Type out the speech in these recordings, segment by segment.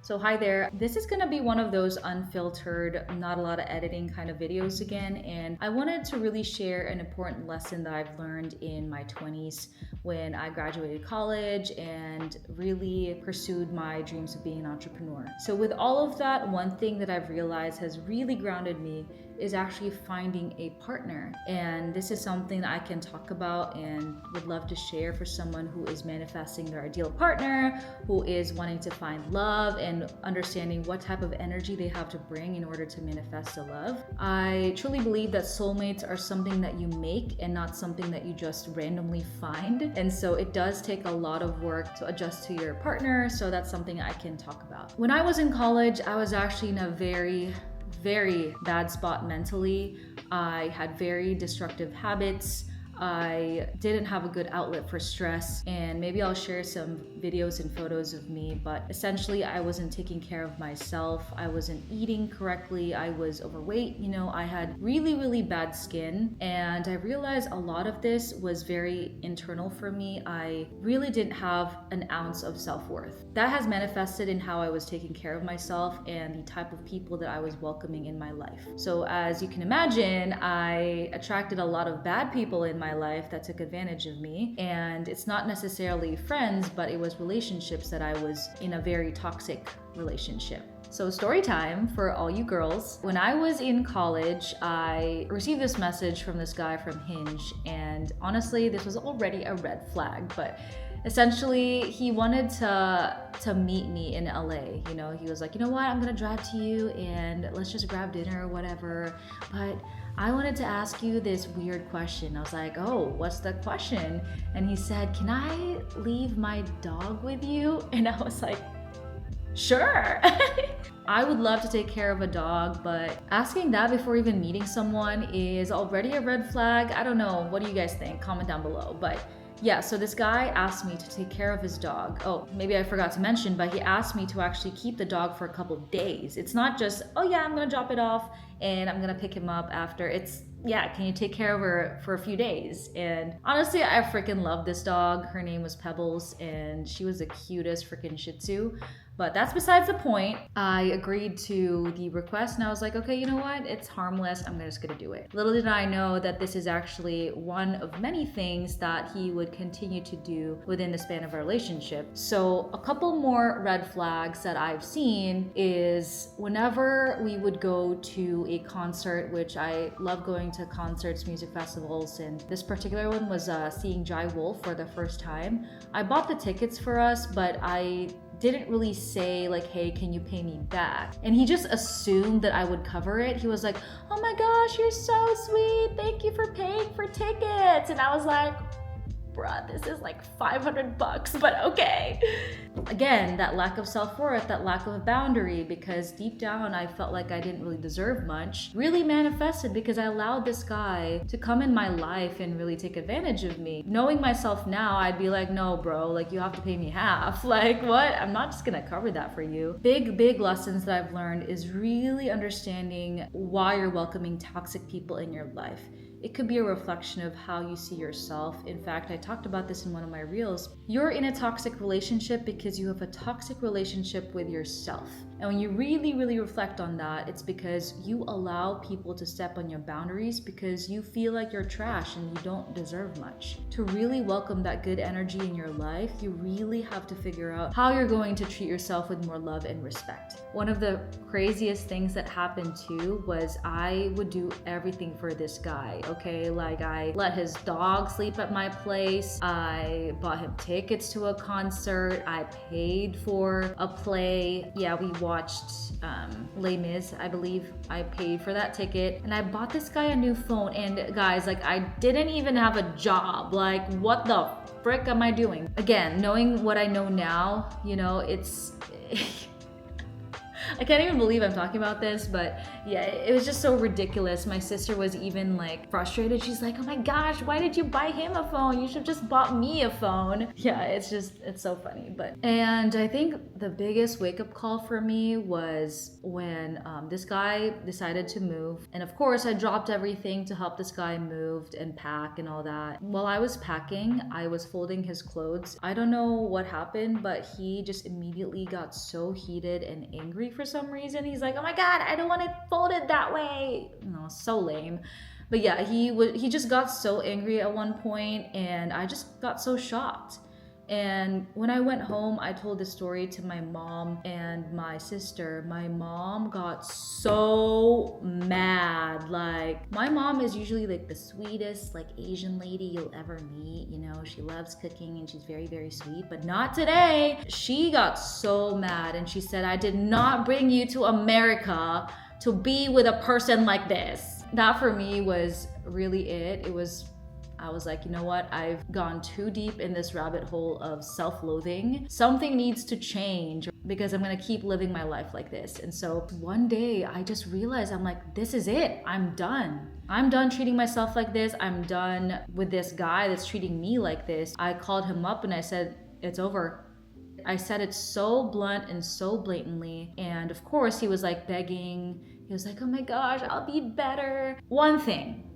So hi there, this is gonna be one of those unfiltered, not a lot of editing kind of videos again, and I wanted to really share an important lesson that I've learned in my 20s when I graduated college and really pursued my dreams of being an entrepreneur. So with all of that, one thing that I've realized has really grounded me is actually finding a partner. And this is something that I can talk about and would love to share for someone who is manifesting their ideal partner, who is wanting to find love and understanding what type of energy they have to bring in order to manifest the love. I truly believe that soulmates are something that you make and not something that you just randomly find. And so it does take a lot of work to adjust to your partner. So that's something I can talk about. When I was in college, I was actually in a very bad spot mentally. I had very destructive habits. I didn't have a good outlet for stress, and maybe I'll share some videos and photos of me, but essentially I wasn't taking care of myself. I wasn't eating correctly. I was overweight. I had really bad skin, and I realized a lot of this was very internal for me. I really didn't have an ounce of self-worth. That has manifested in how I was taking care of myself and the type of people that I was welcoming in my life. So as you can imagine, I attracted a lot of bad people in my life that took advantage of me, and it's not necessarily friends, but it was relationships that I was in a very toxic relationship. So story time for all you girls. When I was in college, I received this message from this guy from Hinge, and honestly, this was already a red flag, but essentially he wanted to meet me in LA. He was like, you know what, I'm gonna drive to you and let's just grab dinner or whatever, but I wanted to ask you this weird question. I was like, oh, what's the question? And he said, can I leave my dog with you? And I was like, sure. I would love to take care of a dog, but asking that before even meeting someone is already a red flag. I don't know. What do you guys think? Comment down below. But yeah, so this guy asked me to take care of his dog. Oh, maybe I forgot to mention, but he asked me to actually keep the dog for a couple of days. It's not just, oh yeah, I'm gonna drop it off and I'm gonna pick him up after. It's, yeah, can you take care of her for a few days? And honestly, I freaking love this dog. Her name was Pebbles, and she was the cutest freaking Shih Tzu. But that's besides the point. I agreed to the request and I was like, okay, you know what? It's harmless. I'm just gonna do it. Little did I know that this is actually one of many things that he would continue to do within the span of our relationship. So a couple more red flags that I've seen is whenever we would go to a concert, which I love going to concerts, music festivals, and this particular one was seeing Jai Wolf for the first time. I bought the tickets for us, but I didn't really say like, hey, can you pay me back? And he just assumed that I would cover it. He was like, oh my gosh, you're so sweet. Thank you for paying for tickets. And I was like, bruh, this is like $500, but okay. Again, that lack of self-worth, that lack of a boundary, because deep down I felt like I didn't really deserve much, really manifested because I allowed this guy to come in my life and really take advantage of me. Knowing myself now, I'd be like, no, bro, like you have to pay me half. Like what? I'm not just gonna cover that for you. Big lessons that I've learned is really understanding why you're welcoming toxic people in your life. It could be a reflection of how you see yourself. In fact, I talked about this in one of my reels. You're in a toxic relationship because you have a toxic relationship with yourself. And when you really reflect on that, it's because you allow people to step on your boundaries because you feel like you're trash and you don't deserve much. To really welcome that good energy in your life, you really have to figure out how you're going to treat yourself with more love and respect. One of the craziest things that happened too was I would do everything for this guy. Okay, like I let his dog sleep at my place. I bought him tickets to a concert. I paid for a play. Yeah, we watched Les Mis, I believe. I paid for that ticket and I bought this guy a new phone. And guys, like I didn't even have a job. Like what the frick am I doing? Again, knowing what I know now, it's I can't even believe I'm talking about this, but yeah, it was just so ridiculous. My sister was even like frustrated. She's like, oh my gosh, why did you buy him a phone? You should just bought me a phone. Yeah, it's so funny. And I think the biggest wake up call for me was when this guy decided to move. And of course, I dropped everything to help this guy move and pack and all that. While I was packing, I was folding his clothes. I don't know what happened, but he just immediately got so heated and angry for some reason. He's like, oh my God, I don't want it folded that way. No, so lame. But yeah, he just got so angry at one point, and I just got so shocked. And when I went home, I told this story to my mom and my sister. My mom got so mad. Like, my mom is usually like the sweetest, like, Asian lady you'll ever meet. You know, she loves cooking and she's very, very sweet, but not today. She got so mad and she said, I did not bring you to America to be with a person like this. That for me was really it. I was like, you know what? I've gone too deep in this rabbit hole of self-loathing. Something needs to change because I'm gonna keep living my life like this. And so one day I just realized, I'm like, this is it. I'm done. I'm done treating myself like this. I'm done with this guy that's treating me like this. I called him up and I said, it's over. I said it so blunt and so blatantly. And of course he was like begging. He was like, oh my gosh, I'll be better. One thing.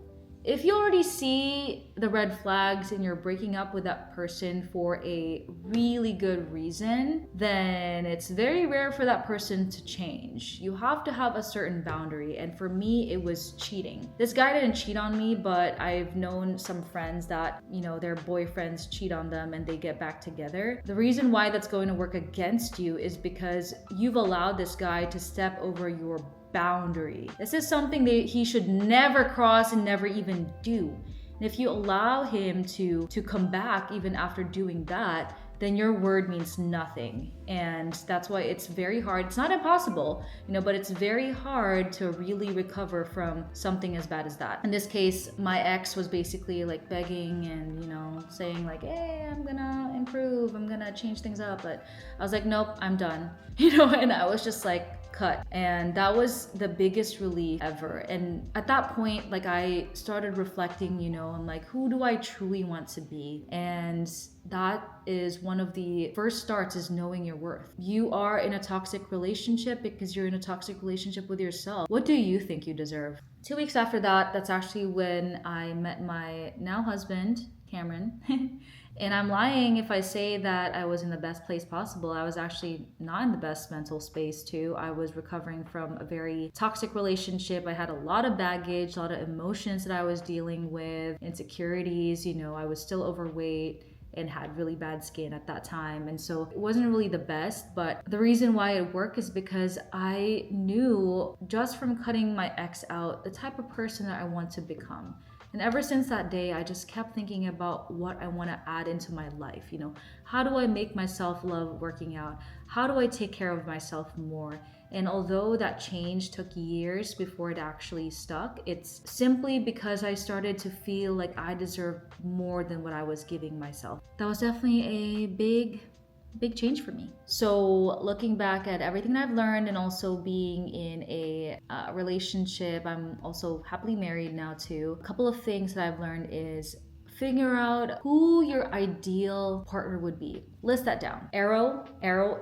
If you already see the red flags and you're breaking up with that person for a really good reason, then it's very rare for that person to change. You have to have a certain boundary. And for me, it was cheating. This guy didn't cheat on me, but I've known some friends that, you know, their boyfriends cheat on them and they get back together. The reason why that's going to work against you is because you've allowed this guy to step over your boundary. This is something that he should never cross and never even do. And if you allow him to come back even after doing that, then your word means nothing. And that's why it's very hard. It's not impossible, you know, but it's very hard to really recover from something as bad as that. In this case, my ex was basically like begging and, you know, saying like, hey, I'm gonna improve, I'm gonna change things up. But I was like, nope, I'm done. You know, and I was just like, cut. And that was the biggest relief ever. And at that point, like, I started reflecting, you know, I'm like, who do I truly want to be? And that is one of the first starts, is knowing your worth. You are in a toxic relationship because you're in a toxic relationship with yourself. What do you think you deserve? 2 weeks after that, that's actually when I met my now husband, Cameron. And I'm lying if I say that I was in the best place possible. I was actually not in the best mental space too. I was recovering from a very toxic relationship. I had a lot of baggage, a lot of emotions that I was dealing with, insecurities. You know, I was still overweight and had really bad skin at that time. And so it wasn't really the best, but the reason why it worked is because I knew just from cutting my ex out the type of person that I want to become. And ever since that day, I just kept thinking about what I want to add into my life. You know, how do I make myself love working out? How do I take care of myself more? And although that change took years before it actually stuck, it's simply because I started to feel like I deserved more than what I was giving myself. That was definitely a big change for me. So looking back at everything that I've learned, and also being in a relationship, I'm also happily married now too. A couple of things that I've learned is figure out who your ideal partner would be. List that down. Arrow,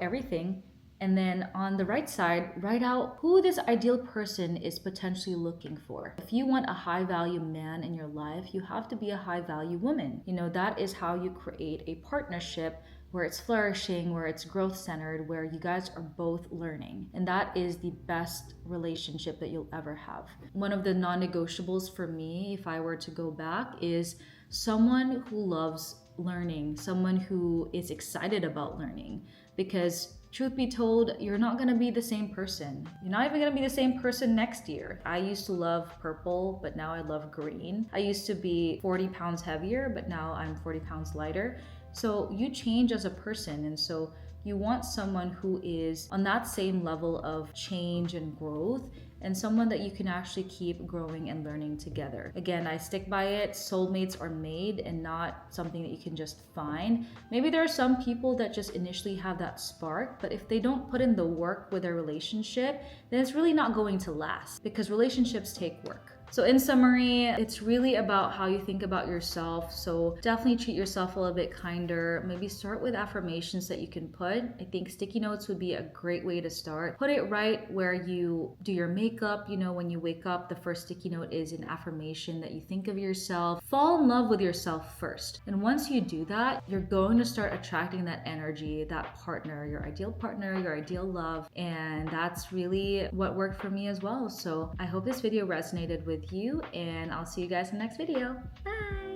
everything. And then on the right side, write out who this ideal person is potentially looking for. If you want a high value man in your life, you have to be a high value woman. You know, that is how you create a partnership where it's flourishing, where it's growth centered, where you guys are both learning. And that is the best relationship that you'll ever have. One of the non-negotiables for me, if I were to go back, is someone who loves learning, someone who is excited about learning. Because truth be told, you're not gonna be the same person. You're not even gonna be the same person next year. I used to love purple, but now I love green. I used to be 40 pounds heavier, but now I'm 40 pounds lighter. So you change as a person, and so you want someone who is on that same level of change and growth, and someone that you can actually keep growing and learning together. Again, I stick by it. Soulmates are made and not something that you can just find. Maybe there are some people that just initially have that spark, but if they don't put in the work with their relationship, then it's really not going to last, because relationships take work. So in summary, it's really about how you think about yourself. So definitely treat yourself a little bit kinder. Maybe start with affirmations that you can put. I think sticky notes would be a great way to start. Put it right where you do your makeup. You know, when you wake up, the first sticky note is an affirmation that you think of yourself. Fall in love with yourself first. And once you do that, you're going to start attracting that energy, that partner, your ideal love. And that's really what worked for me as well. So I hope this video resonated with you, and I'll see you guys in the next video. Bye!